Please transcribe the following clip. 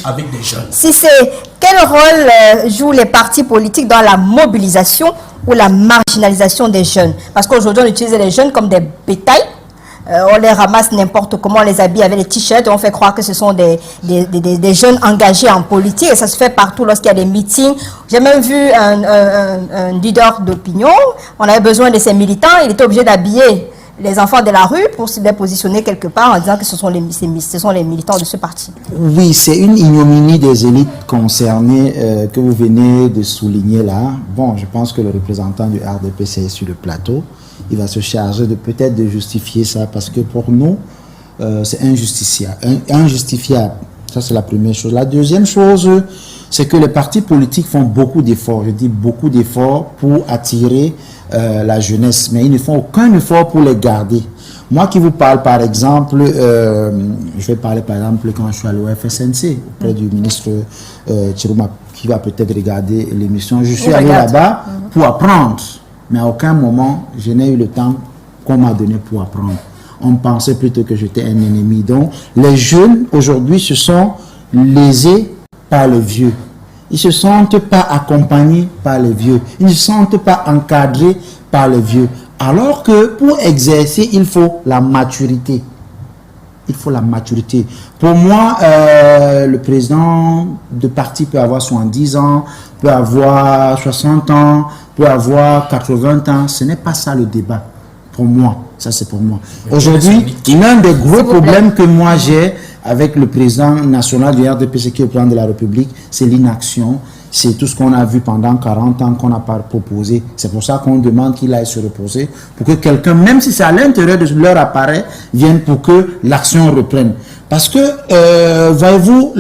avec des jeunes. Si c'est quel rôle jouent les partis politiques dans la mobilisation ou la marginalisation des jeunes? Parce qu'aujourd'hui, on utilise les jeunes comme des bétails. On les ramasse n'importe comment, on les habille avec les t-shirts, on fait croire que ce sont des jeunes engagés en politique, et ça se fait partout lorsqu'il y a des meetings. J'ai même vu un leader d'opinion, on avait besoin de ses militants, il était obligé d'habiller les enfants de la rue pour se les positionner quelque part en disant que ce sont les militants de ce parti. Oui, c'est une ignominie des élites concernées que vous venez de souligner là. Bon, je pense que le représentant du RDPC est sur le plateau. Il va se charger de peut-être de justifier ça parce que pour nous, c'est injustifiable. Ça, c'est la première chose. La deuxième chose, c'est que les partis politiques font beaucoup d'efforts. Je dis beaucoup d'efforts pour attirer la jeunesse, mais ils ne font aucun effort pour les garder. Moi qui vous parle, par exemple, je vais parler par exemple quand je suis allé au FSNC, auprès du ministre Chiroma, qui va peut-être regarder l'émission. Je suis allé là-bas pour apprendre. Mais à aucun moment, je n'ai eu le temps qu'on m'a donné pour apprendre. On pensait plutôt que j'étais un ennemi. Donc, les jeunes, aujourd'hui, se sont lésés par les vieux. Ils ne se sentent pas accompagnés par les vieux. Ils ne se sentent pas encadrés par les vieux. Alors que pour exercer, il faut la maturité. Il faut la maturité. Pour moi, le président de parti peut avoir 70 ans, peut avoir 60 ans, peut avoir 80 ans. Ce n'est pas ça le débat. Pour moi, ça c'est pour moi. Aujourd'hui, l'un des gros problèmes que moi j'ai avec le président national du RDPC qui est au plan de la République, c'est l'inaction. C'est tout ce qu'on a vu pendant 40 ans qu'on n'a pas proposé. C'est pour ça qu'on demande qu'il aille se reposer, pour que quelqu'un, même si c'est à l'intérieur de leur appareil, vienne pour que l'action reprenne. Parce que, voyez-vous,